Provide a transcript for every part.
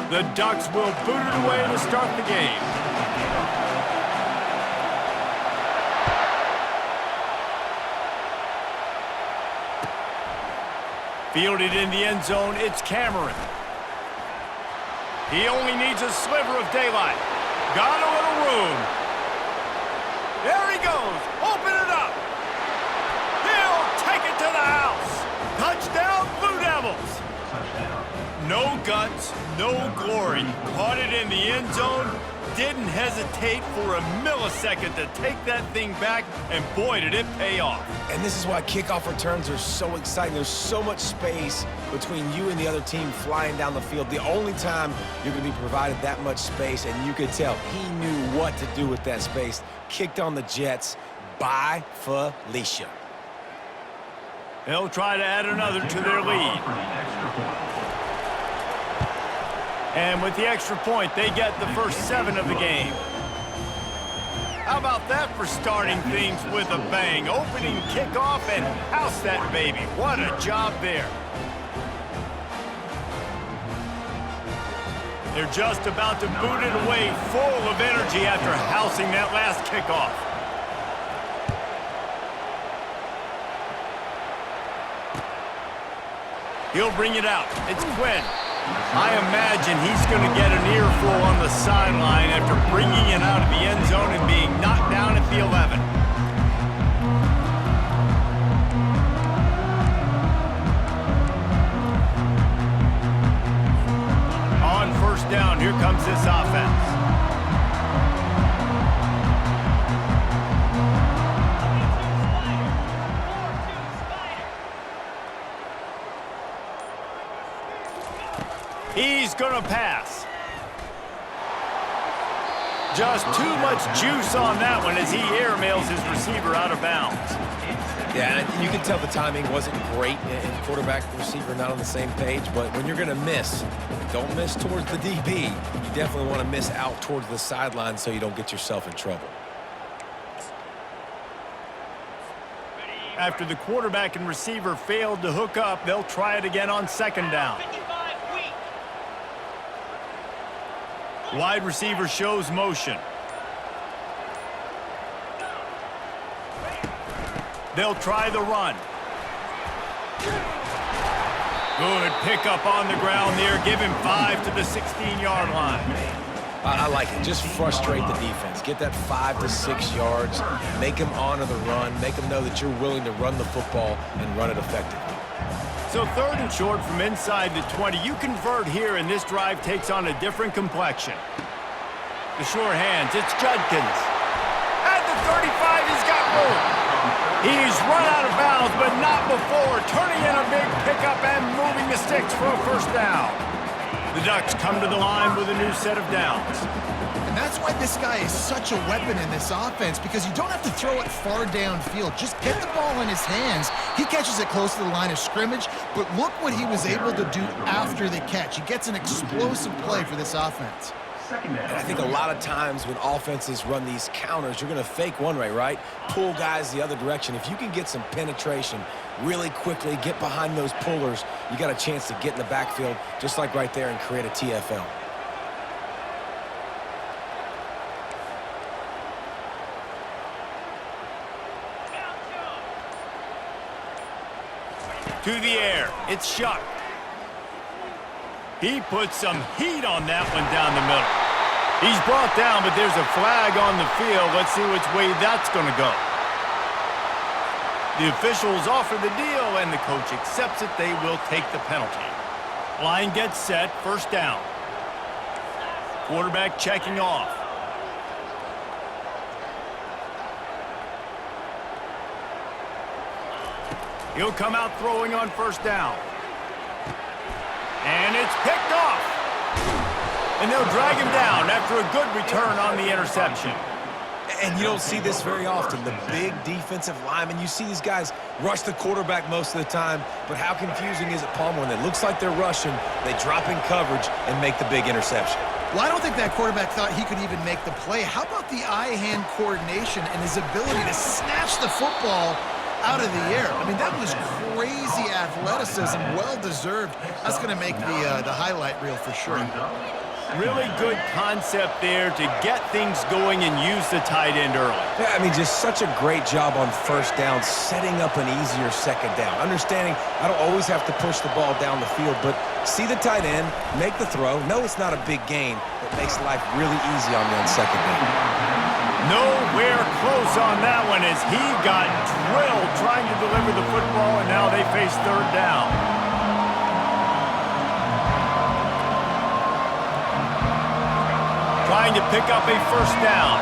The Ducks will boot it away to start the game. Fielded in the end zone, it's Cameron. He only needs a sliver of daylight. Got a little room. There he goes. Open it up. He'll take it to the house. Touchdown, Blue Devils. No guts, no glory. Caught it in the end zone. Didn't hesitate for a millisecond to take that thing back, and boy, did it pay off. And this is why kickoff returns are so exciting. There's so much space between you and the other team flying down the field. The only time you're going to be provided that much space, and you could tell he knew what to do with that space. Kicked on the Jets by Felicia. They'll try to add another to their lead. And with the extra point, they get the first 7 of the game. How about that for starting things with a bang? Opening kickoff and house that baby. What a job there. They're just about to boot it away, full of energy after housing that last kickoff. He'll bring it out. It's Quinn. I imagine he's going to get an earful on the sideline after bringing it out of the end zone and being knocked down at the 11. On first down, here comes this offense. He's going to pass. Just too much juice on that one as he airmails his receiver out of bounds. Yeah, and you can tell the timing wasn't great, and quarterback and receiver not on the same page, but when you're going to miss, don't miss towards the DB. You definitely want to miss out towards the sideline so you don't get yourself in trouble. After the quarterback and receiver failed to hook up, they'll try it again on second down. Wide receiver shows motion. They'll try the run. Good pickup on the ground there. Give him 5 to the 16-yard line. I like it. Just frustrate the defense. Get that 5 to 6 yards. Make them honor the run. Make them know that you're willing to run the football and run it effectively. So 3rd and short from inside the 20. You convert here, and this drive takes on a different complexion. The sure hands, it's Judkins. At the 35, he's got room. He's run out of bounds, but not before. Turning in a big pickup and moving the sticks for a first down. The Ducks come to the line with a new set of downs. And that's why this guy is such a weapon in this offense, because you don't have to throw it far downfield. Just get the ball in his hands. He catches it close to the line of scrimmage, but look what he was able to do after the catch. He gets an explosive play for this offense. And I think a lot of times when offenses run these counters, you're going to fake one way, right? Pull guys the other direction. If you can get some penetration really quickly, get behind those pullers, you got a chance to get in the backfield, just like right there, and create a TFL. To the air, it's Shuck. He puts some heat on that one down the middle. He's brought down, but there's a flag on the field. Let's see which way that's going to go. The officials offer the deal, and the coach accepts it. They will take the penalty. Line gets set, first down. Quarterback checking off. He'll come out throwing on first down. And it's picked off. And they'll drag him down after a good return on the interception. And you don't see this very often, the big defensive linemen. You see these guys rush the quarterback most of the time, but how confusing is it, Palmer, when it looks like they're rushing, they drop in coverage and make the big interception? Well, I don't think that quarterback thought he could even make the play. How about the eye-hand coordination and his ability to snatch the football out of the air. I mean, that was crazy athleticism, well-deserved. That's going to make the highlight reel for sure. Really good concept there to get things going and use the tight end early. Yeah, I mean, just such a great job on first down, setting up an easier second down. Understanding I don't always have to push the ball down the field, but see the tight end, make the throw. No, it's not a big gain. It makes life really easy on you on second down. Nowhere close on that one as he got drilled trying to deliver the football, and now they face third down. Trying to pick up a first down.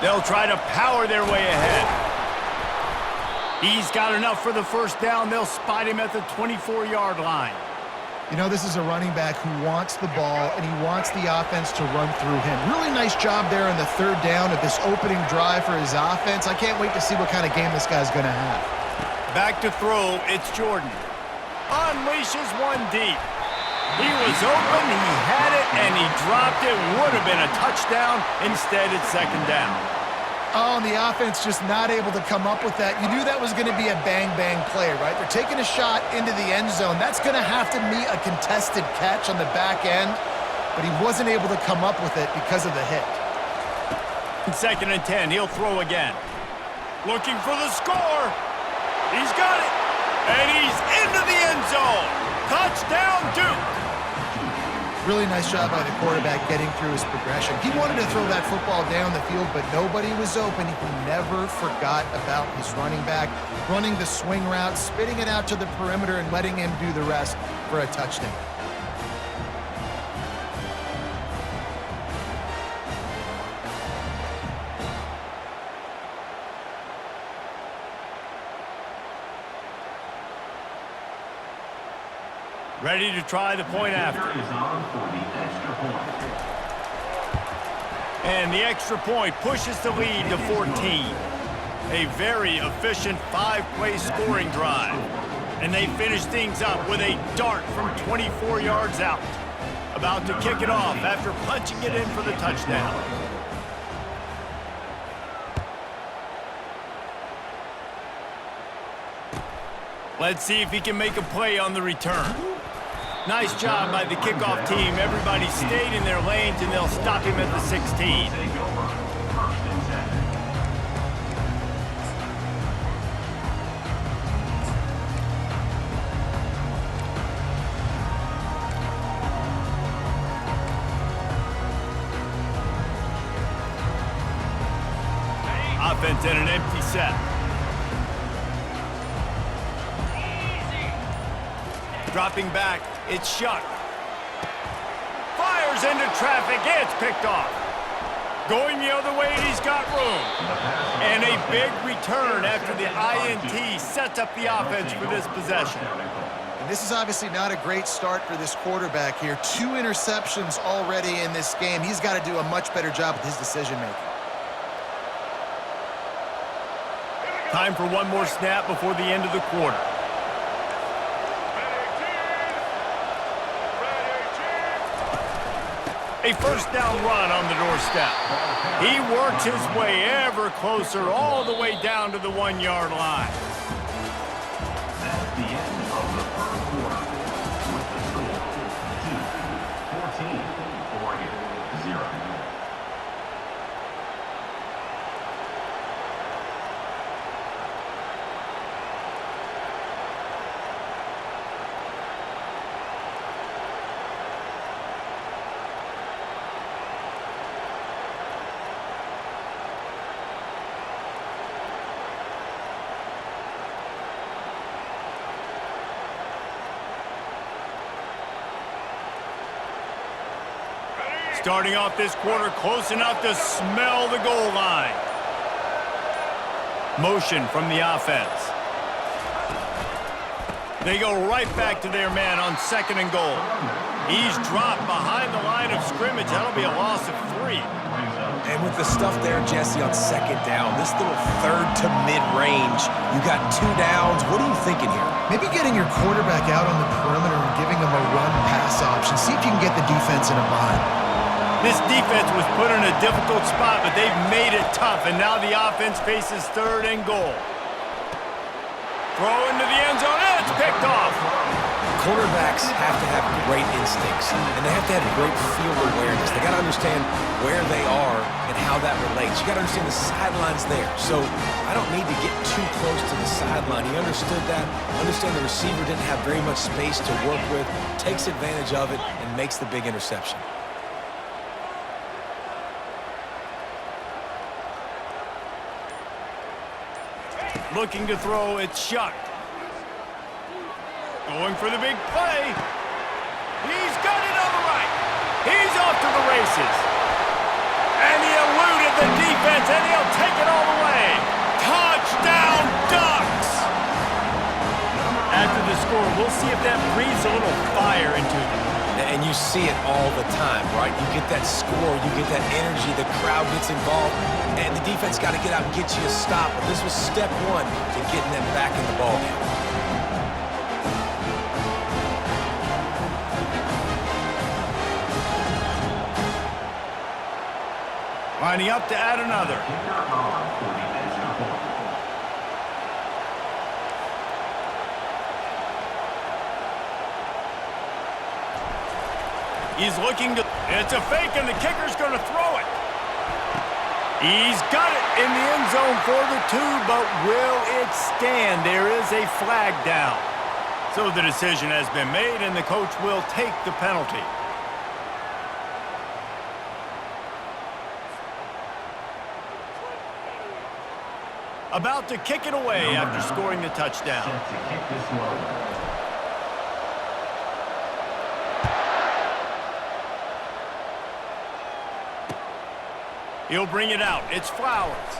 They'll try to power their way ahead. He's got enough for the first down. They'll spot him at the 24-yard line. You know, this is a running back who wants the ball, and he wants the offense to run through him. Really nice job there on the third down of this opening drive for his offense. I can't wait to see what kind of game this guy's going to have. Back to throw, it's Jordan. Unleashes one deep. He was open, he had it, and he dropped it. Would have been a touchdown. Instead, it's second down. Oh, and the offense just not able to come up with that. You knew that was going to be a bang-bang play, right? They're taking a shot into the end zone. That's going to have to meet a contested catch on the back end, but he wasn't able to come up with it because of the hit. Second and 10, he'll throw again. Looking for the score. He's got it, and he's into the end zone. Touchdown, Duke. Really nice job by the quarterback getting through his progression. He wanted to throw that football down the field, but nobody was open. He never forgot about his running back, running the swing route, spitting it out to the perimeter, and letting him do the rest for a touchdown. Ready to try the point after. And the extra point pushes the lead to 14. A very efficient five-play scoring drive. And they finish things up with a dart from 24 yards out. About to kick it off after punching it in for the touchdown. Let's see if he can make a play on the return. Nice job by the kickoff team. Everybody stayed in their lanes, and they'll stop him at the 16. Offense in an empty set. Dropping back, it's Shuck. Fires into traffic, it's picked off. Going the other way, and he's got room. And a big return after the INT sets up the offense for this possession. And this is obviously not a great start for this quarterback here. 2 interceptions already in this game. He's got to do a much better job with his decision-making. Time for one more snap before the end of the quarter. A first down run on the doorstep. He works his way ever closer all the way down to the 1-yard line. That's the end of the first quarter with the score 2-14, Oregon 0. Starting off this quarter close enough to smell the goal line. Motion from the offense. They go right back to their man on second and goal. He's dropped behind the line of scrimmage. That'll be a loss of 3. And with the stuff there, Jesse, on second down, this little third to mid-range, you got 2 downs. What are you thinking here? Maybe getting your quarterback out on the perimeter and giving him a run-pass option. See if you can get the defense in a bind. This defense was put in a difficult spot, but they've made it tough, and now the offense faces 3rd and goal. Throw into the end zone, and it's picked off. Quarterbacks have to have great instincts, and they have to have great field awareness. They got to understand where they are and how that relates. You got to understand the sidelines there. So I don't need to get too close to the sideline. He understood that. Understand the receiver didn't have very much space to work with, takes advantage of it, and makes the big interception. Looking to throw, it's Shuck. Going for the big play. He's got it on the right. He's off to the races. And he eluded the defense, and he'll take it all the way. Touchdown, Ducks! After the score, we'll see if that breathes a little fire into them. And you see it all the time, right? You get that score, you get that energy, the crowd gets involved, and the defense got to get out and get you a stop. But this was step 1 to getting them back in the ballgame. Lining up to add another. He's looking to... It's a fake, and the kicker's going to throw it. He's got it in the end zone for the 2, but will it stand? There is a flag down. So the decision has been made, and the coach will take the penalty. About to kick it away after scoring the touchdown. He'll bring it out. It's Flowers.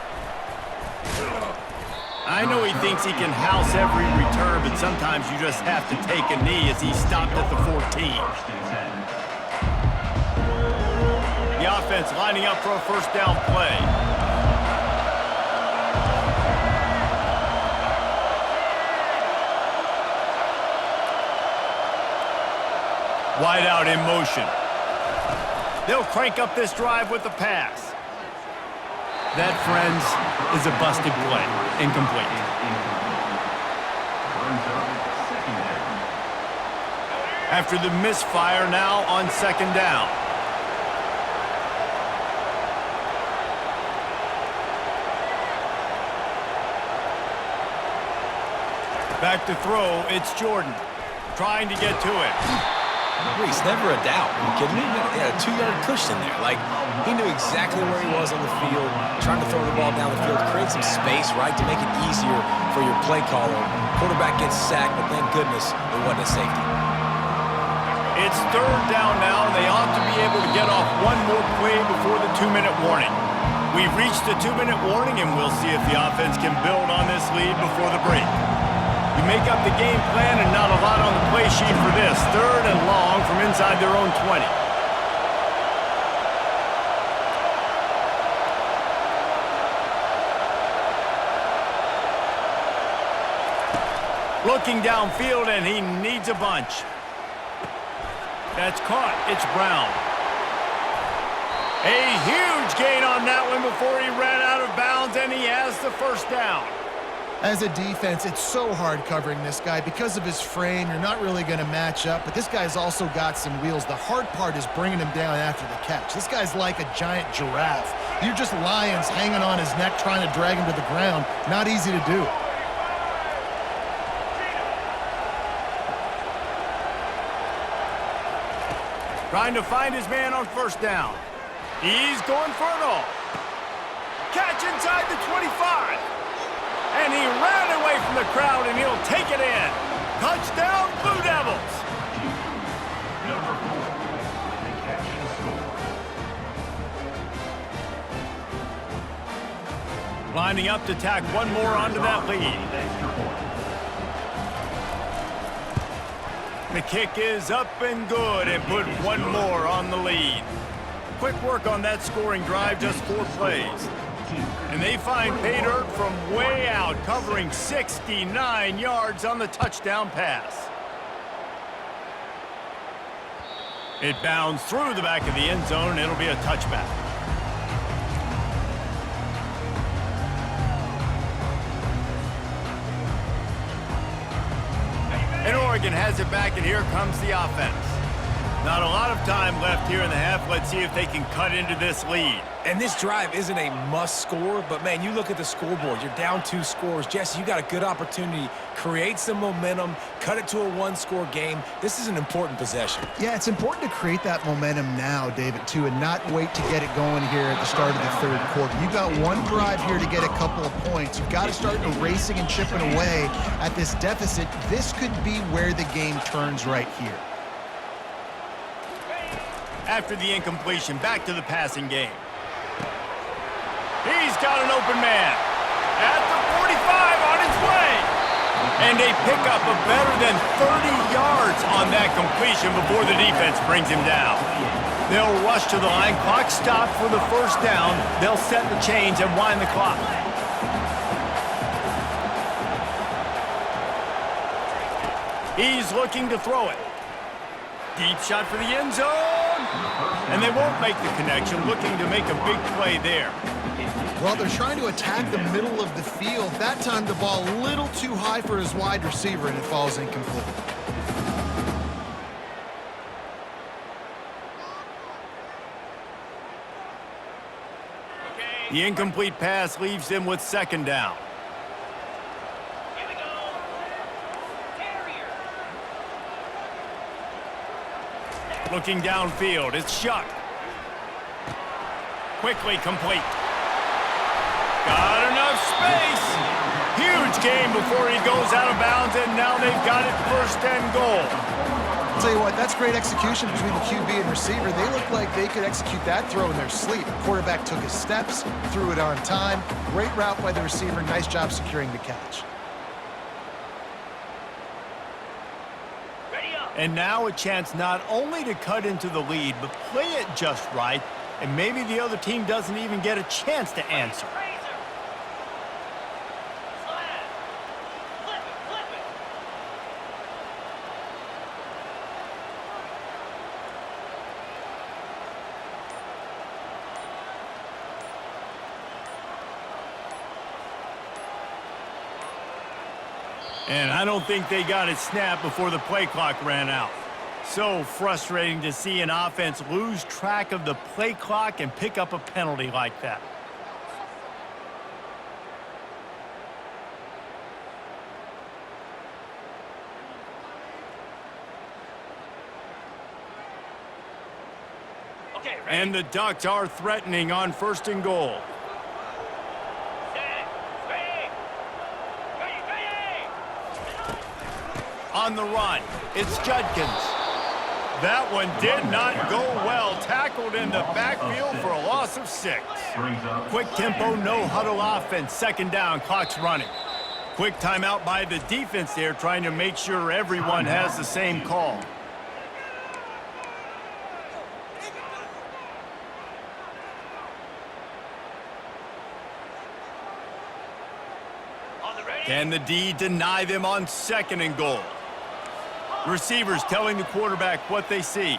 I know he thinks he can house every return, but sometimes you just have to take a knee as he stopped at the 14. The offense lining up for a 1st down play. Wide out in motion. They'll crank up this drive with the pass. That, friends, is a busted play. Incomplete. After the misfire, now on 2nd down. Back to throw, it's Jordan. Trying to get to it. Reese, never a doubt. Are you kidding me? He had a 2-yard cushion there. Like, he knew exactly where he was on the field, trying to throw the ball down the field, create some space, right, to make it easier for your play caller. Quarterback gets sacked, but thank goodness it wasn't a safety. It's 3rd down now, and they ought to be able to get off one more play before the 2-minute warning. We've reached the 2-minute warning, and we'll see if the offense can build on this lead before the break. You make up the game plan, and not a lot on the play sheet for this. 3rd and long from inside their own 20. Looking downfield, and he needs a bunch. That's caught. It's Brown. A huge gain on that one before he ran out of bounds, and he has the 1st down. As a defense, it's so hard covering this guy. Because of his frame, you're not really going to match up, but this guy's also got some wheels. The hard part is bringing him down after the catch. This guy's like a giant giraffe. You're just lions hanging on his neck trying to drag him to the ground. Not easy to do. Trying to find his man on 1st down. He's going for it all. Catch inside the 25. And he ran away from the crowd, and he'll take it in. Touchdown, Blue Devils. Number 4 with the catch and score. Lining up to tack one more onto that lead. The kick is up and good, and put one more on the lead. Quick work on that scoring drive, just 4 plays. And they find pay dirt from way out, covering 69 yards on the touchdown pass. It bounds through the back of the end zone, and it'll be a touchback. And Oregon has it back, and here comes the offense. Not a lot of time left here in the half. Let's see if they can cut into this lead. And this drive isn't a must score, but man, you look at the scoreboard, you're down 2 scores. Jesse, you got a good opportunity. Create some momentum, cut it to a 1-score game. This is an important possession. Yeah, it's important to create that momentum now, David, too, and not wait to get it going here at the start of the third quarter. You've got one drive here to get a couple of points. You've got to start erasing and chipping away at this deficit. This could be where the game turns right here. After the incompletion, back to the passing game. He's got an open man at the 45 on his way. And a pickup of better than 30 yards on that completion before the defense brings him down. They'll rush to the line. Clock stopped for the first down. They'll set the chains and wind the clock. He's looking to throw it. Deep shot for the end zone. And they won't make the connection, looking to make a big play there. Well, they're trying to attack the middle of the field. That time the ball a little too high for his wide receiver, and it falls incomplete. The incomplete pass leaves them with second down. Here we go. Carrier. Looking downfield, it's Shuck. Quickly complete. Got enough space. Huge game before he goes out of bounds, and now they've got it 1st and goal. I'll tell you what, that's great execution between the QB and receiver. They look like they could execute that throw in their sleep. The quarterback took his steps, threw it on time. Great route by the receiver. Nice job securing the catch. Ready up. And now a chance not only to cut into the lead, but play it just right, and maybe the other team doesn't even get a chance to answer. Razor. Slam. Flip it, flip it. And I don't think they got it snapped before the play clock ran out. So frustrating to see an offense lose track of the play clock and pick up a penalty like that. Okay, ready. And the Ducks are threatening on 1st and goal. Set. Ready. Ready, ready. On the run, it's Judkins. That one did not go well. Tackled in the backfield for a loss of 6. Quick tempo, no huddle offense. 2nd down, clock's running. Quick timeout by the defense there, trying to make sure everyone has the same call. On the ready. Can the D deny them on 2nd and goal? Receivers telling the quarterback what they see. Here we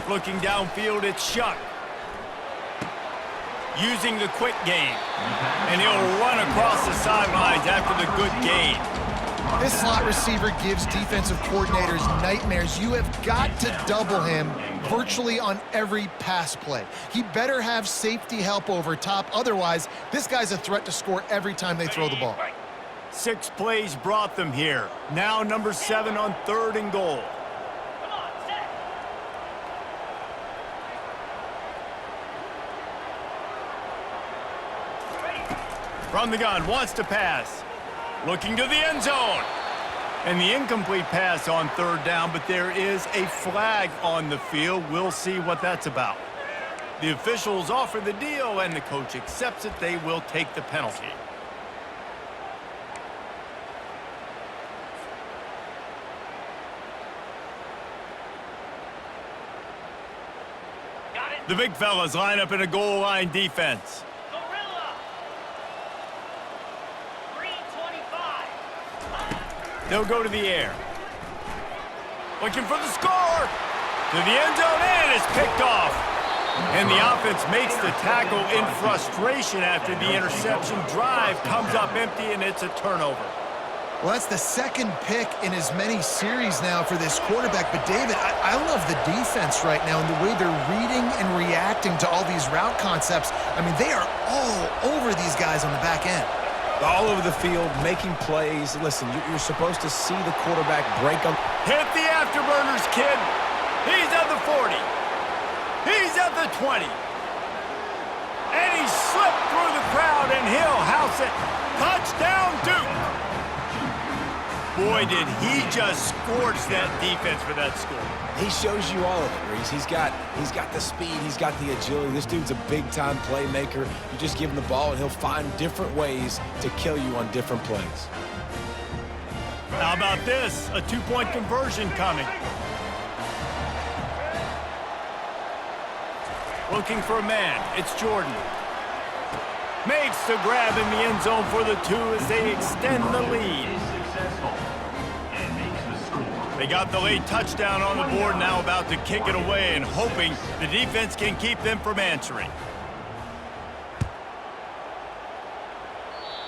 go. Looking downfield, it's Shuck. Using the quick game. And he'll run across the sidelines after the good gain. This slot receiver gives defensive coordinators nightmares. You have got to double him virtually on every pass play. He better have safety help over top. Otherwise, this guy's a threat to score every time they throw the ball. 6 plays brought them here. Now number 7 on 3rd and goal. Come on, set. Ready. From the gun, wants to pass. Looking to the end zone. And the incomplete pass on 3rd down, but there is a flag on the field. We'll see what that's about. The officials offer the deal, and the coach accepts it. They will take the penalty. Got it. The big fellas line up in a goal line defense. Gorilla. Green 25. They'll go to the air. Looking for the score. To the end zone, and it's picked off. And the offense makes the tackle in frustration after the interception. Drive comes up empty, and it's a turnover. Well, that's the second pick in as many series now for this quarterback. But, David, I love the defense right now and the way they're reading and reacting to all these route concepts. I mean, they are all over these guys on the back end. All over the field, making plays. Listen, you're supposed to see the quarterback break them. Hit the afterburners, kid. He's at the 40. He's at the 20. And he slipped through the crowd, and he'll house it. Touchdown, Duke. Boy, did he just scorch that defense for that score. He shows you all of it, Reese. He's got the speed, he's got the agility. This dude's a big-time playmaker. You just give him the ball, and he'll find different ways to kill you on different plays. How about this? A two-point conversion coming. Looking for a man. It's Jordan. Makes the grab in the end zone for the two as they extend the lead. They got the late touchdown on the board, now about to kick it away and hoping the defense can keep them from answering.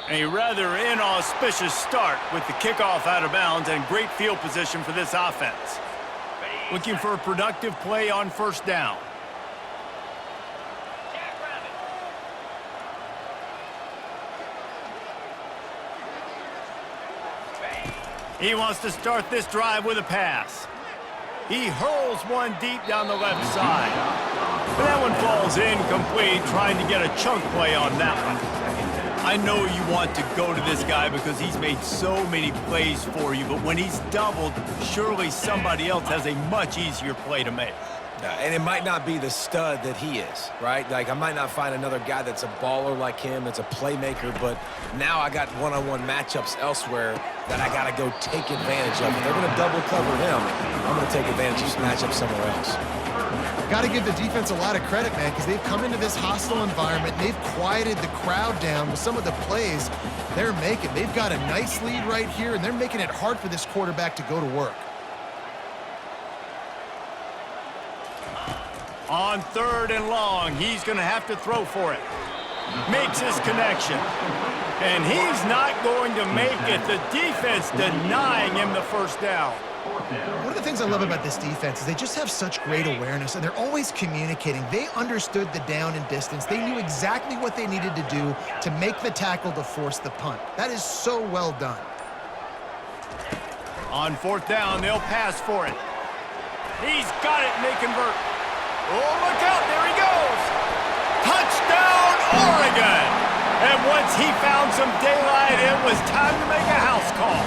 A rather inauspicious start with the kickoff out of bounds and great field position for this offense. Looking for a productive play on first down. He wants to start this drive with a pass. He hurls one deep down the left side. But that one falls incomplete, trying to get a chunk play on that one. I know you want to go to this guy because he's made so many plays for you, but when he's doubled, surely somebody else has a much easier play to make. And it might not be the stud that he is, right? Like, I might not find another guy that's a baller like him, that's a playmaker, but now I got one-on-one matchups elsewhere that I got to go take advantage of. If they're going to double cover him, I'm going to take advantage of this matchup somewhere else. Got to give the defense a lot of credit, man, because they've come into this hostile environment. And they've quieted the crowd down with some of the plays they're making. They've got a nice lead right here, and they're making it hard for this quarterback to go to work. On third and long, he's going to have to throw for it. Makes his connection. And he's not going to make it. The defense denying him the first down. One of the things I love about this defense is they just have such great awareness, and they're always communicating. They understood the down and distance. They knew exactly what they needed to do to make the tackle to force the punt. That is so well done. On fourth down, they'll pass for it. He's got it, and they convert. Oh, look out, there he goes. Touchdown, Oregon. And once he found some daylight, it was time to make a house call.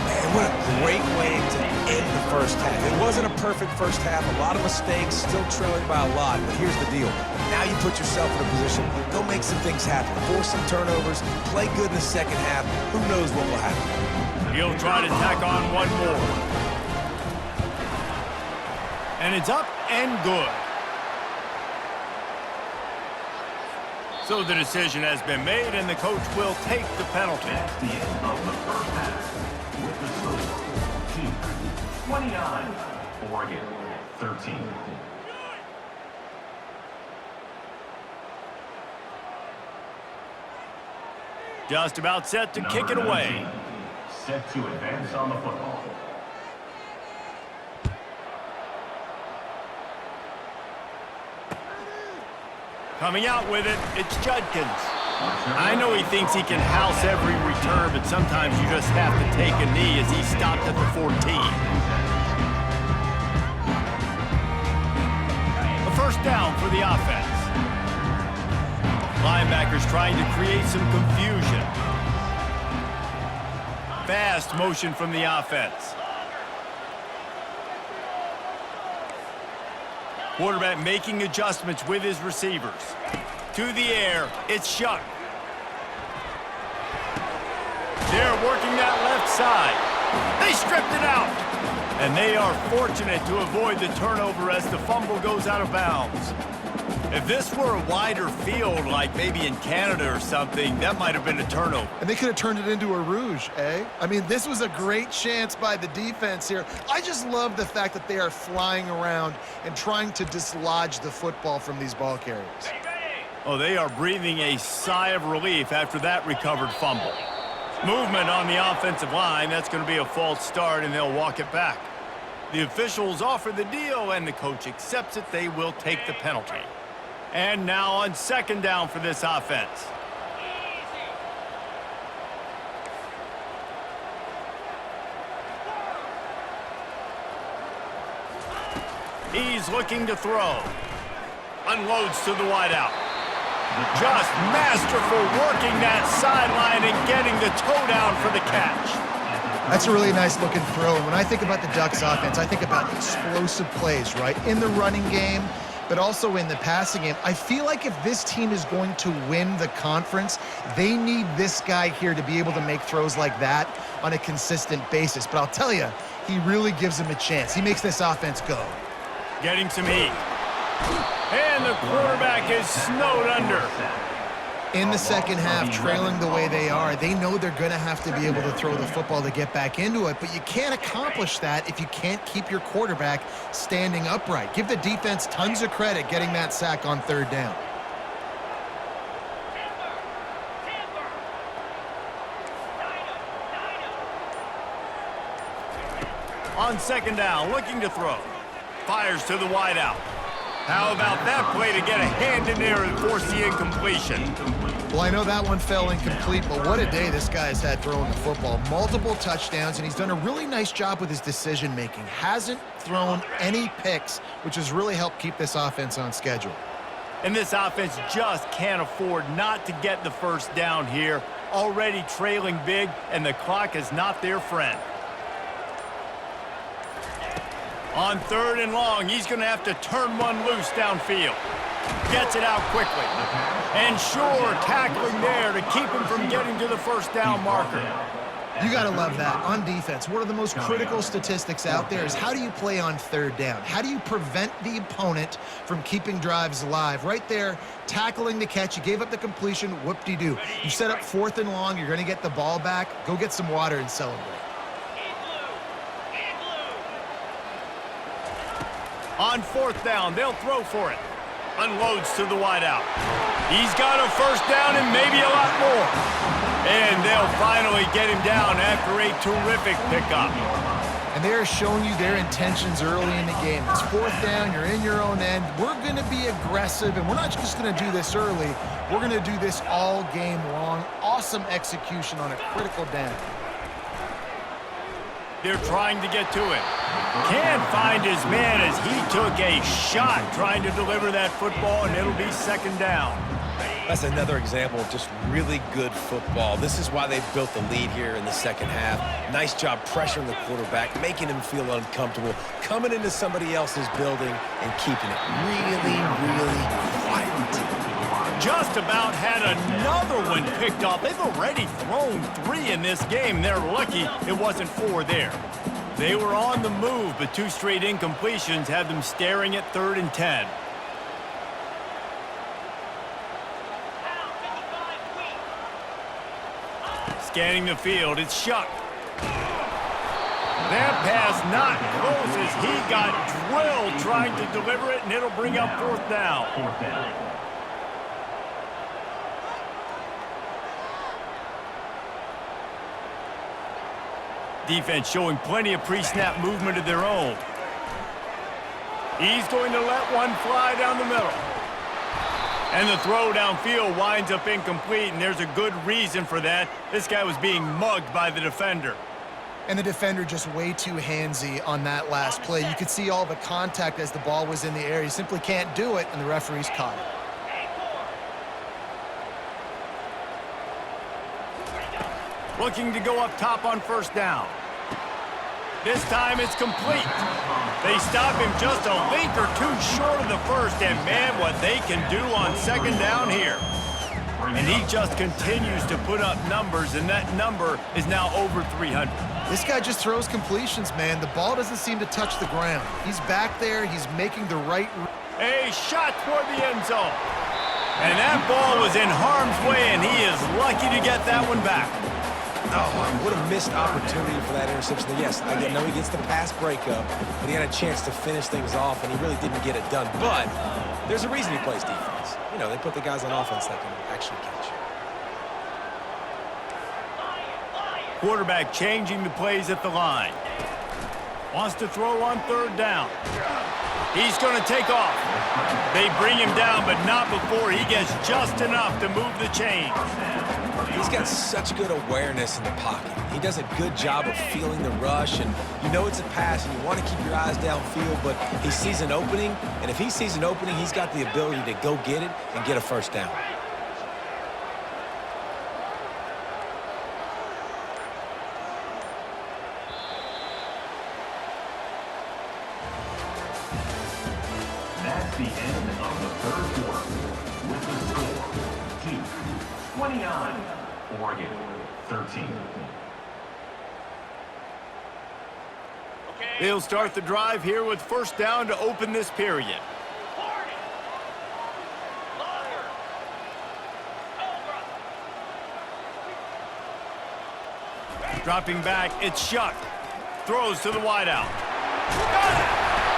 Man, what a great way to end the first half. It wasn't a perfect first half, a lot of mistakes, still trailing by a lot, but here's the deal. Now you put yourself in a position, go make some things happen, force some turnovers, play good in the second half. Who knows what will happen? He'll try to tack on one more. And it's up and good. So the decision has been made, and the coach will take the penalty. That's the end of the first half. With the score, 29, Oregon 13. Just about set to kick it away. Set to advance on the football. Coming out with it, it's Judkins. I know he thinks he can house every return, but sometimes you just have to take a knee as he stopped at the 14. A first down for the offense. Linebackers trying to create some confusion. Fast motion from the offense. Quarterback making adjustments with his receivers. To the air, it's Shuck. They're working that left side. They stripped it out. And they are fortunate to avoid the turnover as the fumble goes out of bounds. If this were a wider field, like maybe in Canada or something, that might have been a turnover. And they could have turned it into a rouge, eh? I mean, this was a great chance by the defense here. I just love the fact that they are flying around and trying to dislodge the football from these ball carriers. Oh, they are breathing a sigh of relief after that recovered fumble. Movement on the offensive line. That's going to be a false start, and they'll walk it back. The officials offer the deal, and the coach accepts it. They will take the penalty. And now on second down for this offense. He's looking to throw. Unloads to the wideout. Just masterful working that sideline and getting the toe down for the catch. That's a really nice looking throw. And when I think about the Ducks offense, I think about explosive plays, right? In the running game, but also in the passing game. I feel like if this team is going to win the conference, they need this guy here to be able to make throws like that on a consistent basis. But I'll tell you, he really gives them a chance. He makes this offense go. Getting some heat. And the quarterback is snowed under. In the second half, trailing the way they are, they know they're going to have to be able to throw the football to get back into it, but you can't accomplish that if you can't keep your quarterback standing upright. Give the defense tons of credit getting that sack on third down. On second down, looking to throw. Fires to the wideout. How about that play to get a hand in there and force the incompletion? Well, I know that one fell incomplete, but what a day this guy has had throwing the football. Multiple touchdowns, and he's done a really nice job with his decision-making. Hasn't thrown any picks, which has really helped keep this offense on schedule. And this offense just can't afford not to get the first down here. Already trailing big, and the clock is not their friend. On third and long, he's going to have to turn one loose downfield. Gets it out quickly. And sure, tackling there to keep him from getting to the first down marker. You got to love that. On defense, one of the most critical statistics out there is how do you play on third down? How do you prevent the opponent from keeping drives alive? Right there, tackling the catch. You gave up the completion. Whoop-de-doo. You set up fourth and long. You're going to get the ball back. Go get some water and celebrate. On fourth down, they'll throw for it. Unloads to the wideout. He's got a first down and maybe a lot more. And they'll finally get him down after a terrific pickup. And they're showing you their intentions early in the game. It's fourth down, you're in your own end. We're going to be aggressive, and we're not just going to do this early. We're going to do this all game long. Awesome execution on a critical down. They're trying to get to it. Can't find his man as he took a shot trying to deliver that football, and it'll be second down. That's another example of just really good football. This is why they built the lead here in the second half. Nice job pressuring the quarterback, making him feel uncomfortable, coming into somebody else's building and keeping it really, really quiet. Just about had another one picked off. They've already thrown 3 in this game. They're lucky it wasn't 4 there. They were on the move, but 2 straight incompletions had them staring at 3rd and 10. Scanning the field, it's Shuck. That pass not close as he got drilled trying to deliver it, and it'll bring up 4th down. Fourth down. Defense showing plenty of pre-snap movement of their own. He's going to let one fly down the middle. And the throw downfield winds up incomplete, and there's a good reason for that. This guy was being mugged by the defender. And the defender just way too handsy on that last play. You could see all the contact as the ball was in the air. He simply can't do it, and the referees caught it. Looking to go up top on first down. This time it's complete. They stop him just a link or 2 short of the first, and man, what they can do on second down here. And he just continues to put up numbers, and that number is now over 300. This guy just throws completions, man. The ball doesn't seem to touch the ground. He's back there. He's making the right A shot toward the end zone. And that ball was in harm's way, and he is lucky to get that one back. Oh, what a missed opportunity for that interception. Yes, I know he gets the pass breakup, but he had a chance to finish things off, and he really didn't get it done. But there's a reason he plays defense. You know, they put the guys on offense that can actually catch. Quarterback changing the plays at the line. Wants to throw on third down. He's going to take off. They bring him down, but not before he gets just enough to move the chains. He's got such good awareness in the pocket. He does a good job of feeling the rush, and you know it's a pass, and you want to keep your eyes downfield, but he sees an opening, and if he sees an opening, he's got the ability to go get it and get a first down. That's the end of the third quarter with the score, Duke 29, Oregon 13. They'll start the drive here with first down to open this period. Dropping back, it's Shuck. Throws to the wideout.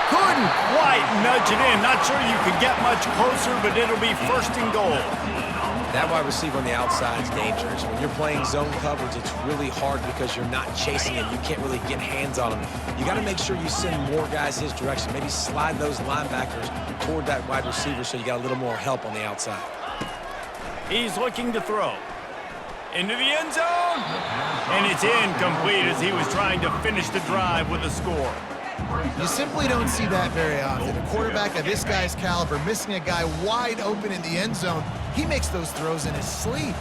Couldn't quite nudge it in. Not sure you could get much closer, but it'll be first and goal. That wide receiver on the outside is dangerous. When you're playing zone coverage, it's really hard because you're not chasing him. You can't really get hands on him. You got to make sure you send more guys his direction. Maybe slide those linebackers toward that wide receiver so you got a little more help on the outside. He's looking to throw. Into the end zone. And it's incomplete as he was trying to finish the drive with a score. You simply don't see that very often. A quarterback of this guy's caliber missing a guy wide open in the end zone. He makes those throws in his sleep.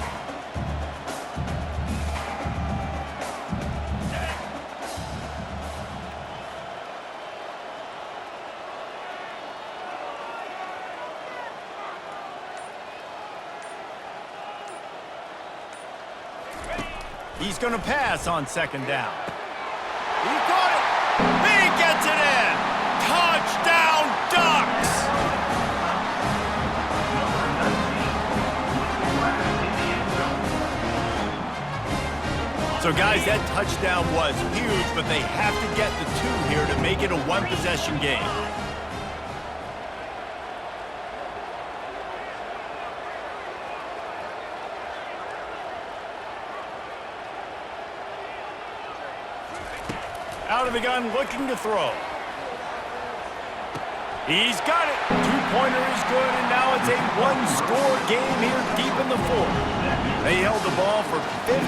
He's going to pass on second down. He caught it. He gets it in. Touchdown, Ducks. So, guys, that touchdown was huge, but they have to get the two here to make it a one-possession game. Out of the gun, looking to throw. He's got it. Two-pointer is good, and now it's a one-score game here deep in the fourth. They held the ball for 15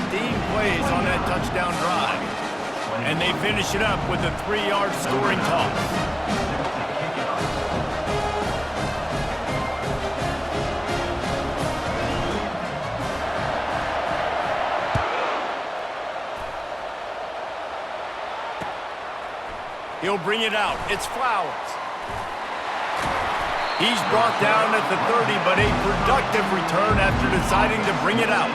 plays on that touchdown drive. And they finish it up with a 3-yard scoring toss. He'll bring it out. It's Flowers. He's brought down at the 30, but a productive return after deciding to bring it out.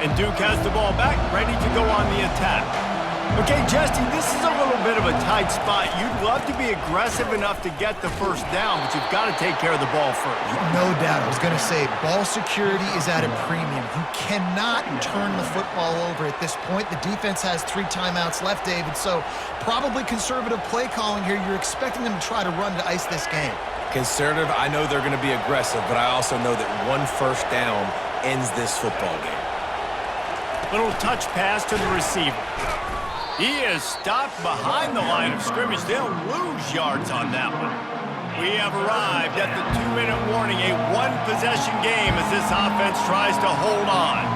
And Duke has the ball back, ready to go on the attack. Okay, Jesse, this is a little bit of a tight spot. You'd love to be aggressive enough to get the first down, but you've got to take care of the ball first. No doubt. I was going to say, ball security is at a premium. You cannot turn the football over at this point. The defense has 3 timeouts left, David, so probably conservative play calling here. You're expecting them to try to run to ice this game. Conservative, I know they're going to be aggressive, but I also know that one first down ends this football game. Little touch pass to the receiver. He is stopped behind the line of scrimmage. They'll lose yards on that one. We have arrived at the 2-minute warning, a one-possession game as this offense tries to hold on.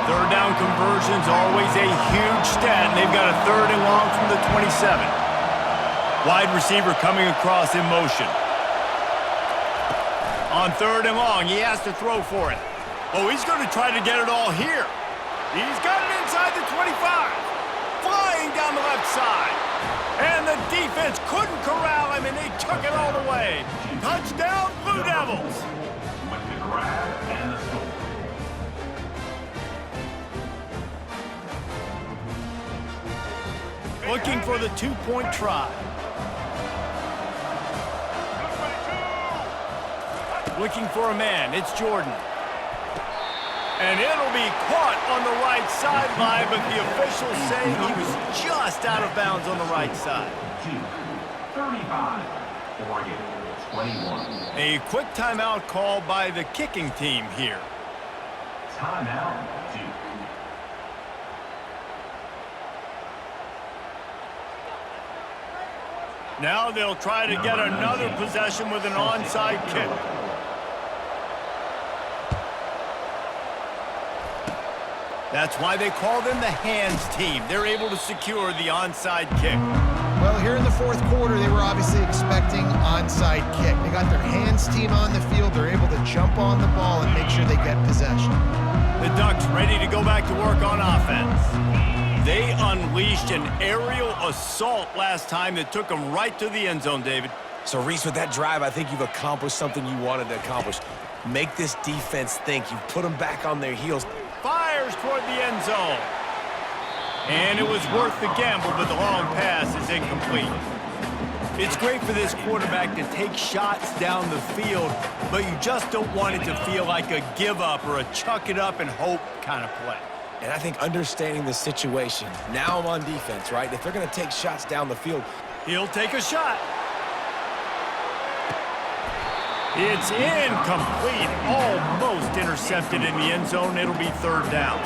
Third down conversion's always a huge stat, and they've got a 3rd and long from the 27. Wide receiver coming across in motion. On 3rd and long, he has to throw for it. Oh, he's going to try to get it all here. He's got it inside the 25. Flying down the left side. And the defense couldn't corral him, and they took it all the way. Touchdown, Blue Devils. With the grab and the score, looking for the two-point try. Looking for a man. It's Jordan. And it'll be caught on the right sideline, but the officials say he was just out of bounds on the right side. 35. Oregon, 21. A quick timeout call by the kicking team here. Timeout, Duke. Now they'll try to get another possession with an onside kick. That's why they call them the hands team. They're able to secure the onside kick. Well, here in the fourth quarter, they were obviously expecting onside kick. They got their hands team on the field. They're able to jump on the ball and make sure they get possession. The Ducks ready to go back to work on offense. They unleashed an aerial assault last time that took them right to the end zone, David. So, Reese, with that drive, I think you've accomplished something you wanted to accomplish. Make this defense think. You've put them back on their heels. Fires toward the end zone. And it was worth the gamble, but the long pass is incomplete. It's great for this quarterback to take shots down the field, but you just don't want it to feel like a give-up or a chuck-it-up and hope kind of play. And I think understanding the situation, now I'm on defense, right? If they're going to take shots down the field, He'll take a shot. It's incomplete, almost intercepted in the end zone. It'll be third down.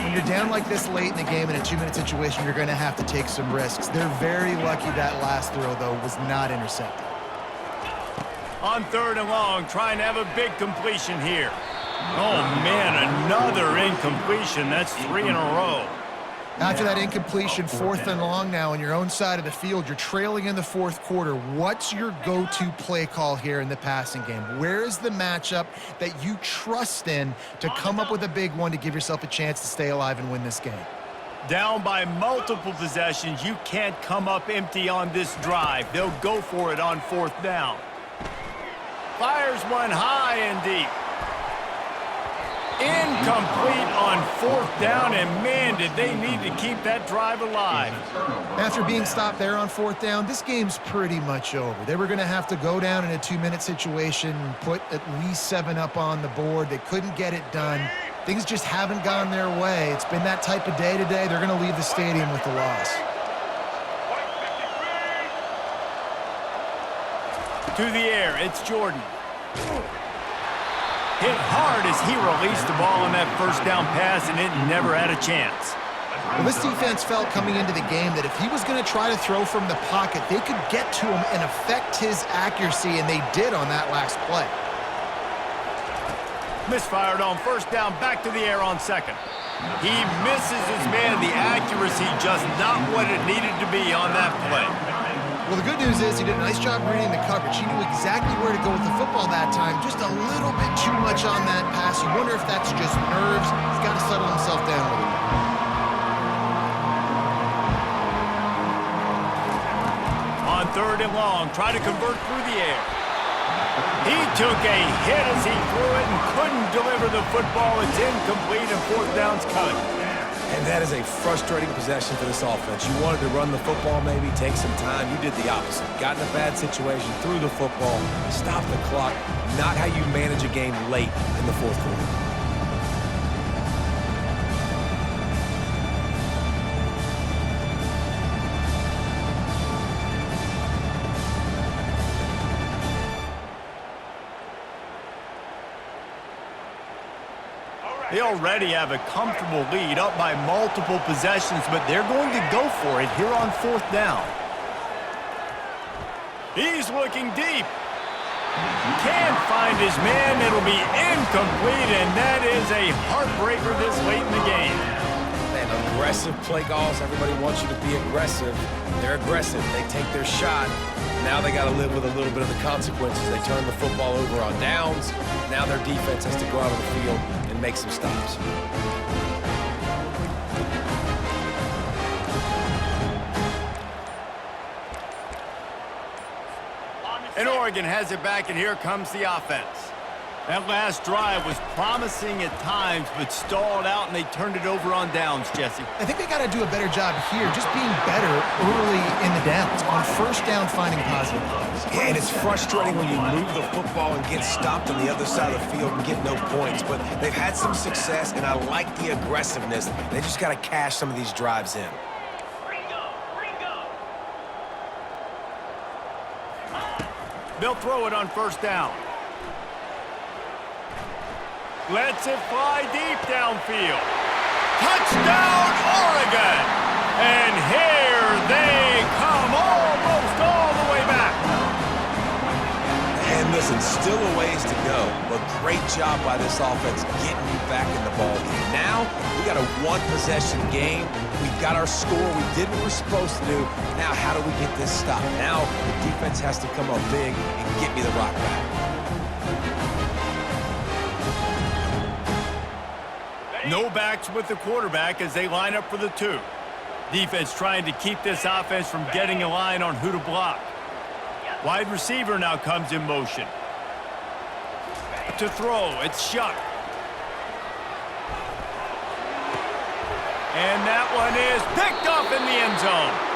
When you're down like this late in the game in a 2-minute situation, you're going to have to take some risks. They're very lucky that last throw, though, was not intercepted. On third and long, trying to have a big completion here. Oh, man, another incompletion. That's 3 in a row. After that incompletion, fourth and long now on your own side of the field, you're trailing in the fourth quarter. What's your go-to play call here in the passing game? Where is the matchup that you trust in to come up with a big one to give yourself a chance to stay alive and win this game? Down by multiple possessions, you can't come up empty on this drive. They'll go for it on fourth down. Fires one high and deep. Incomplete on fourth down, and man, did they need to keep that drive alive. After being stopped there on fourth down, this game's pretty much over. They were going to have to go down in a 2-minute situation and put at least 7 up on the board. They couldn't get it done. Things just haven't gone their way. It's been that type of day today. They're going to leave the stadium with the loss. To the air, it's Jordan. Hit hard as he released the ball on that first down pass, and it never had a chance. Well, this defense felt coming into the game that if he was going to try to throw from the pocket, they could get to him and affect his accuracy, and they did on that last play. Misfired on first down, back to the air on second. He misses his man. The accuracy just not what it needed to be on that play. Well, the good news is he did a nice job reading the coverage. He knew exactly where to go with the football that time. Just a little bit too much on that pass. You wonder if that's just nerves. He's got to settle himself down a little bit. On third and long, try to convert through the air. He took a hit as he threw it and couldn't deliver the football. It's incomplete and fourth down's coming. and that is a frustrating possession for this offense. You wanted to run the football, maybe take some time. You did the opposite. Got in a bad situation, threw the football, stopped the clock. Not how you manage a game late in the fourth quarter. They already have a comfortable lead, up by multiple possessions, but they're going to go for it here on fourth down. He's looking deep. Can't find his man. It'll be incomplete, and that is a heartbreaker this late in the game. Man, aggressive play calls. Everybody wants you to be aggressive. They're aggressive. They take their shot. Now they got to live with a little bit of the consequences. They turn the football over on downs. Now their defense has to go out on the field and make some stops. And Oregon has it back, and here comes the offense. That last drive was promising at times, but stalled out, and they turned it over on downs, Jesse. I think they got to do a better job here, just being better early in the downs, on first down finding positive plays. Yeah, and it's frustrating when you move the football and get stopped on the other side of the field and get no points, but they've had some success, and I like the aggressiveness. They just got to cash some of these drives in. Ringo! Ringo! They'll throw it on first down. Lets it fly deep downfield. Touchdown, Oregon! And here they come, almost all the way back. And listen, still a ways to go, but great job by this offense getting you back in the ballgame. Now, we got a one-possession game. We've got our score. We did what we're supposed to do. Now, how do we get this stopped? Now, the defense has to come up big and get me the rock back. No backs with the quarterback as they line up for the 2. Defense trying to keep this offense from getting a line on who to block. Wide receiver now comes in motion. To throw, it's Shuck. And that one is picked up in the end zone.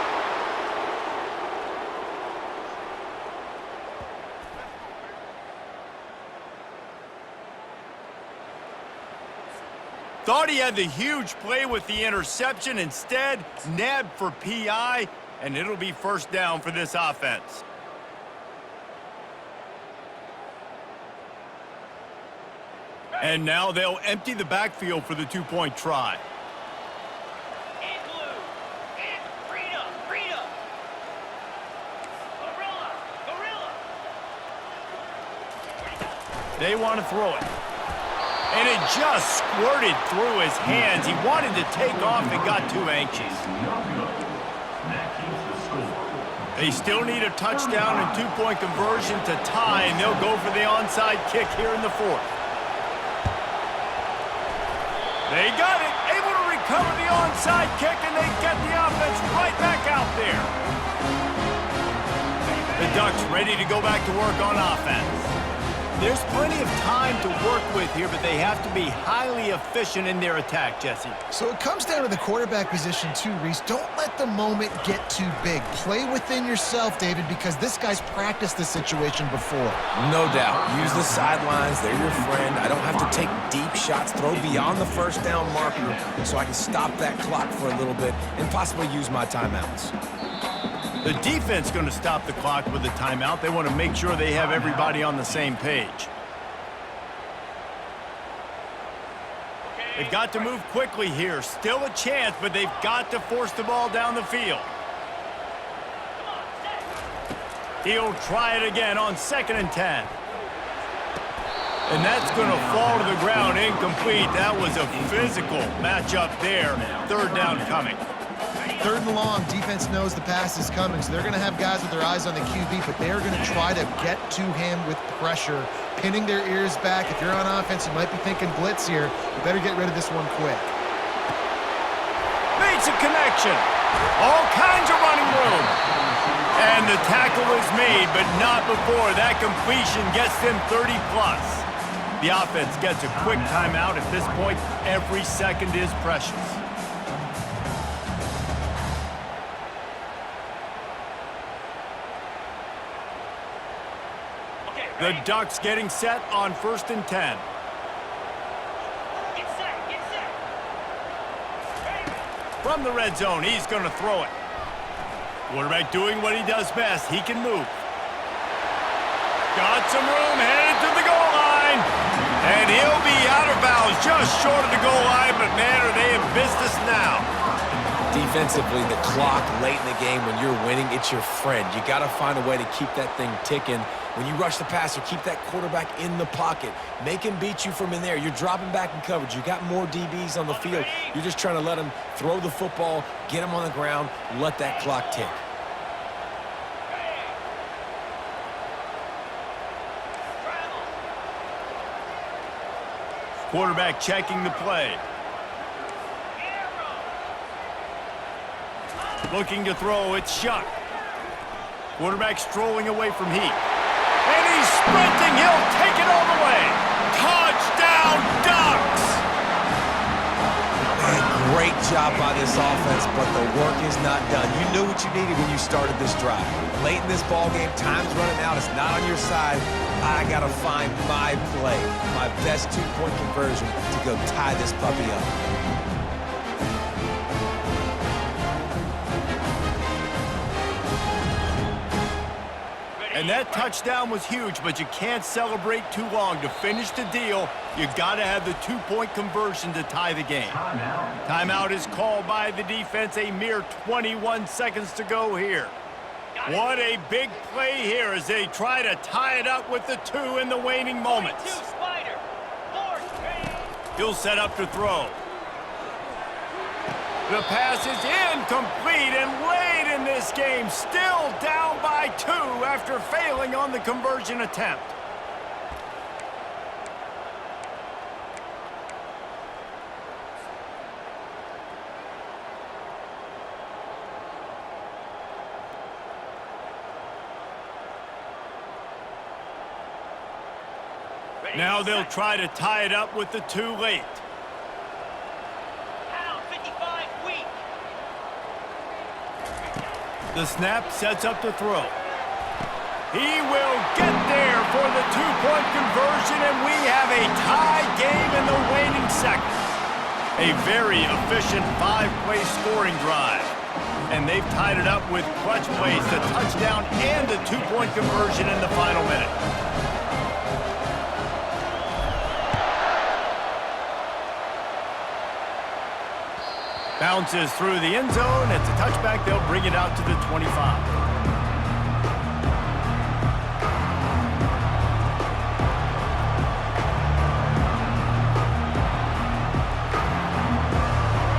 Thought he had the huge play with the interception. Instead, nabbed for PI, and it'll be first down for this offense. And now they'll empty the backfield for the 2-point try. In blue! In Rita! Rita! Gorilla! Gorilla! They want to throw it. And it just squirted through his hands. He wanted to take off and got too anxious. No good. That keeps the score. They still need a touchdown and 2-point conversion to tie, and they'll go for the onside kick here in the 4th. They got it, able to recover the onside kick, and they get the offense right back out there. The Ducks ready to go back to work on offense. There's plenty of time to work with here, but they have to be highly efficient in their attack, Jesse. So it comes down to the quarterback position too, Reese. Don't let the moment get too big. Play within yourself, David, because this guy's practiced this situation before. No doubt. Use the sidelines. They're your friend. I don't have to take deep shots, throw beyond the first down marker so I can stop that clock for a little bit and possibly use my timeouts. The defense going to stop the clock with a timeout. They want to make sure they have everybody on the same page. They've got to move quickly here. Still a chance, but they've got to force the ball down the field. He'll try it again on 2nd and 10. And that's going to fall to the ground incomplete. That was a physical matchup there. 3rd down coming. 3rd and long, defense knows the pass is coming, so they're going to have guys with their eyes on the QB, but they're going to try to get to him with pressure, pinning their ears back. If you're on offense, you might be thinking blitz here. You better get rid of this one quick. Makes a connection. All kinds of running room. And the tackle is made, but not before that completion gets them 30+. The offense gets a quick timeout. At this point, every second is precious. The Ducks getting set on 1st and 10. Get set! Get set! From the red zone, he's going to throw it. Quarterback doing what he does best. He can move. Got some room, headed to the goal line. And he'll be out of bounds just short of the goal line, but man, are they in business now. Defensively, the clock late in the game, when you're winning, it's your friend. You got to find a way to keep that thing ticking. When you rush the passer, keep that quarterback in the pocket. Make him beat you from in there. You're dropping back in coverage. You got more DBs on the field. You're just trying to let him throw the football, get him on the ground, let that clock tick. Quarterback checking the play. Looking to throw, it's Shuck. Quarterback strolling away from Heat. And he's sprinting, he'll take it all the way. Great job by this offense, but the work is not done. You knew what you needed when you started this drive. Late in this ball game, time's running out. It's not on your side. I got to find my play, my best two-point conversion to go tie this puppy up. And that touchdown was huge, but you can't celebrate too long. To finish the deal, you got to have the two-point conversion to tie the game. Timeout is called by the defense. A mere 21 seconds to go here. What a big play here as they try to tie it up with the two in the waning moments. He'll set up to throw. The pass is incomplete, and late in this game, still down by 2 after failing on the conversion attempt. Now they'll try to tie it up with the 2 late. The snap sets up to throw. He will get there for the two-point conversion, and we have a tie game in the waning seconds. A very efficient 5-play scoring drive. And they've tied it up with clutch plays, the touchdown and the two-point conversion in the final minute. Bounces through the end zone. It's a touchback. They'll bring it out to the 25.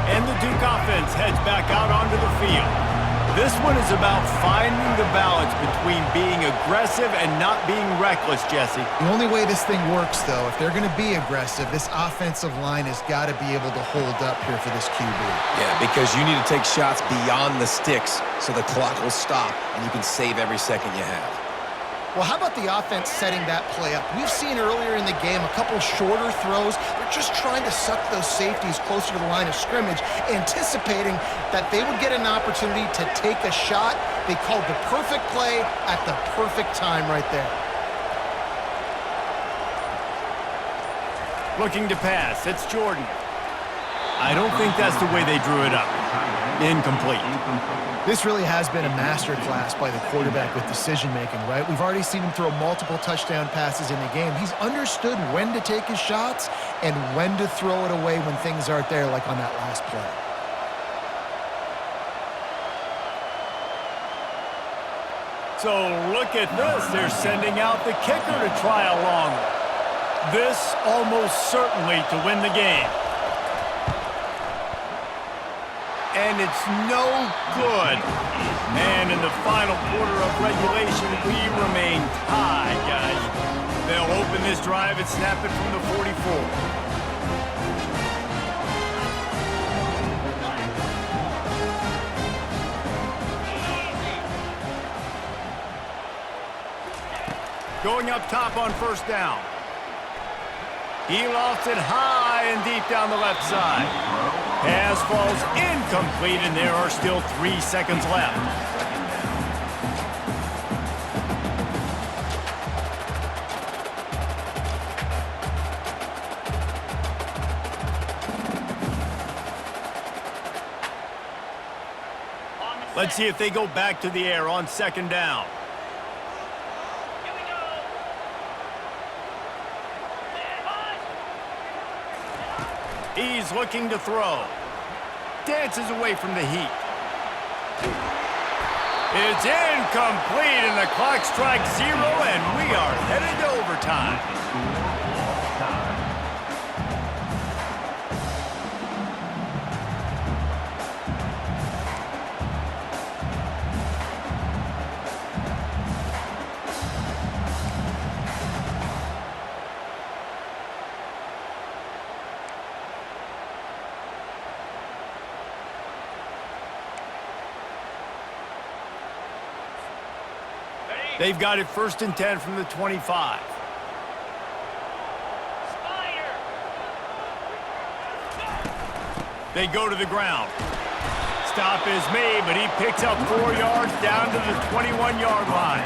And the Duke offense heads back out onto the field. This one is about finding the balance between being aggressive and not being reckless, Jesse. The only way this thing works, though, if they're going to be aggressive, this offensive line has got to be able to hold up here for this QB. Yeah, because you need to take shots beyond the sticks so the clock will stop and you can save every second you have. Well, how about the offense setting that play up? We've seen earlier in the game a couple shorter throws. They're just trying to suck those safeties closer to the line of scrimmage, anticipating that they would get an opportunity to take a shot. They called the perfect play at the perfect time right there. Looking to pass. It's Jordan. I don't think that's the way they drew it up. Incomplete. This really has been a masterclass by the quarterback with decision-making, right? We've already seen him throw multiple touchdown passes in the game. He's understood when to take his shots and when to throw it away when things aren't there, like on that last play. So look at this. They're sending out the kicker to try a long one. This almost certainly to win the game. And it's no good. And in the final quarter of regulation, we remain tied, guys. They'll open this drive and snap it from the 44. Going up top on first down. He lofts it high and deep down the left side. Pass falls incomplete, and there are still 3 seconds left. Let's see if they go back to the air on second down. He's looking to throw. Dances away from the heat. It's incomplete, and the clock strikes 0, and we are headed to overtime. They've got it 1st and 10 from the 25. They go to the ground. Stop is made, but he picks up 4 yards down to the 21-yard line.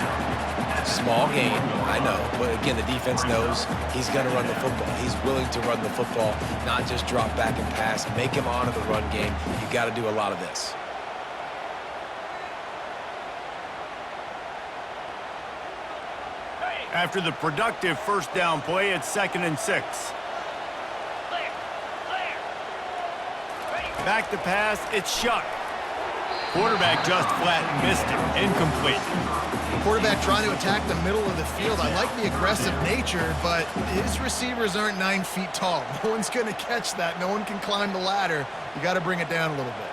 Small gain, I know, but again, the defense knows he's going to run the football. He's willing to run the football, not just drop back and pass, make him honor the run game. You got to do a lot of this. After the productive first down play, it's 2nd and 6. Clear. Clear. Ready. Back to pass, it's Shuck. Quarterback just flat missed it, incomplete. Quarterback trying to attack the middle of the field. I like the aggressive nature, but his receivers aren't 9 feet tall. No one's going to catch that. No one can climb the ladder. You got to bring it down a little bit.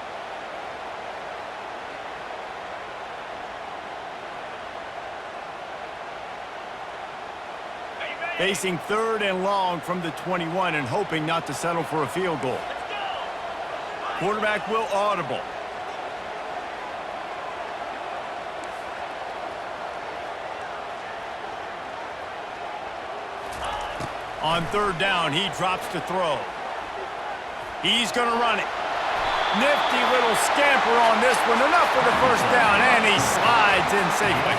Ready, ready. Facing 3rd and long from the 21 and hoping not to settle for a field goal. Let's go. Quarterback will audible. On 3rd down, he drops to throw. He's going to run it. Nifty little scamper on this one. Enough for the first down, and he slides in safely.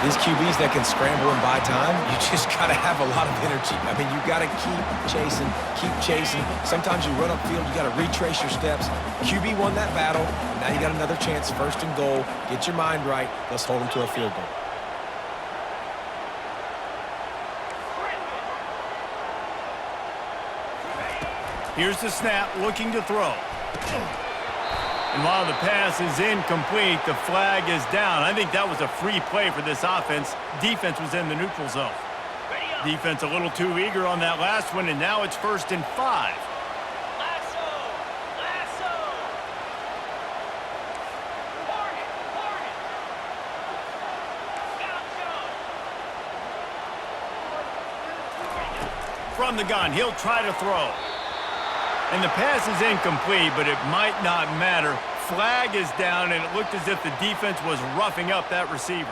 These QBs that can scramble and buy time, you just got to have a lot of energy. I mean, you got to keep chasing, keep chasing. Sometimes you run upfield, you got to retrace your steps. QB won that battle, and now you got another chance, 1st and goal. Get your mind right. Let's hold them to a field goal. Here's the snap, looking to throw. And while the pass is incomplete, the flag is down. I think that was a free play for this offense. Defense was in the neutral zone. Ready up. Defense a little too eager on that last one, and now it's 1st and 5. Lasso. Lasso. Hornet. Hornet. Gaucho. From the gun, he'll try to throw. And the pass is incomplete, but it might not matter. Flag is down, and it looked as if the defense was roughing up that receiver.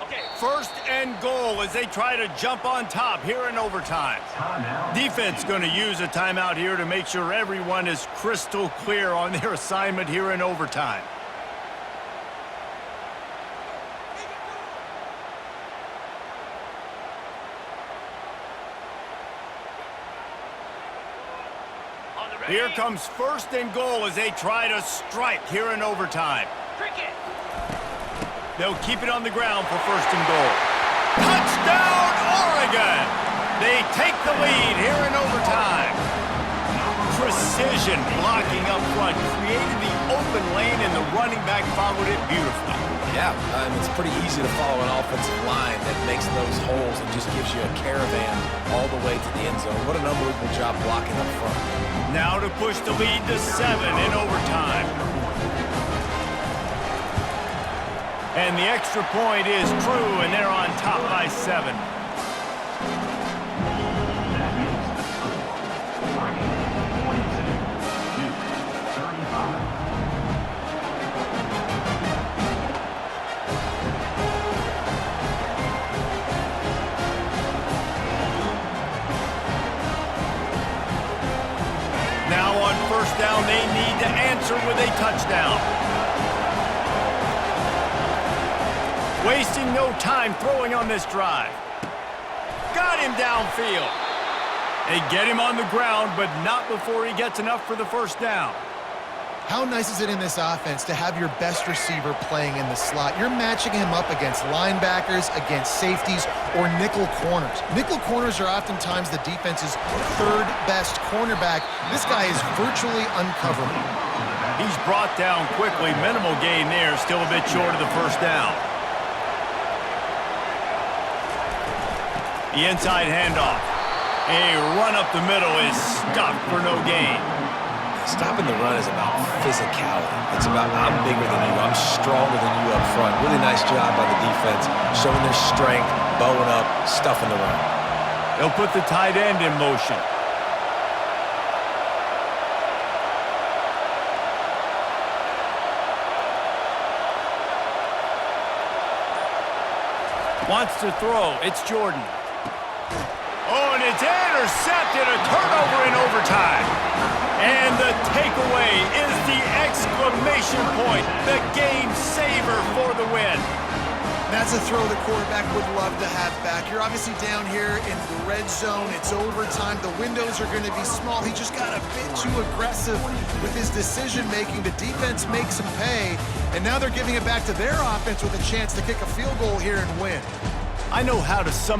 Okay. 1st and goal as they try to jump on top here in overtime. Timeout. Defense going to use a timeout here to make sure everyone is crystal clear on their assignment here in overtime. On the ready. Here comes 1st and goal as they try to strike here in overtime. Cricket. They'll keep it on the ground for 1st and goal. Touchdown, Oregon! They take the lead here in overtime. Precision blocking up front, created the open lane, and the running back followed it beautifully. Yeah, it's pretty easy to follow an offensive line that makes those holes and just gives you a caravan all the way to the end zone. What an unbelievable job blocking up front. Now to push the lead to 7 in overtime. And the extra point is true, and they're on top by 7. That is the score. Oregon 42-35. Now on 1st down, they need to answer with a touchdown. Wasting no time throwing on this drive. Got him downfield. They get him on the ground, but not before he gets enough for the 1st down. How nice is it in this offense to have your best receiver playing in the slot? You're matching him up against linebackers, against safeties, or nickel corners. Nickel corners are oftentimes the defense's 3rd best cornerback. This guy is virtually uncoverable. He's brought down quickly. Minimal gain there, still a bit short of the 1st down. The inside handoff. A run up the middle is stopped for no gain. Stopping the run is about physicality. It's about I'm bigger than you, I'm stronger than you up front. Really nice job by the defense, showing their strength, bowing up, stuffing the run. They'll put the tight end in motion. Wants to throw. It's Jordan. Oh, and it's intercepted. A turnover in overtime. And the takeaway is the exclamation point. The game saver for the win. That's a throw the quarterback would love to have back. You're obviously down here in the red zone. It's overtime. The windows are going to be small. He just got a bit too aggressive with his decision-making. The defense makes him pay, and now they're giving it back to their offense with a chance to kick a field goal here and win. I know how to sum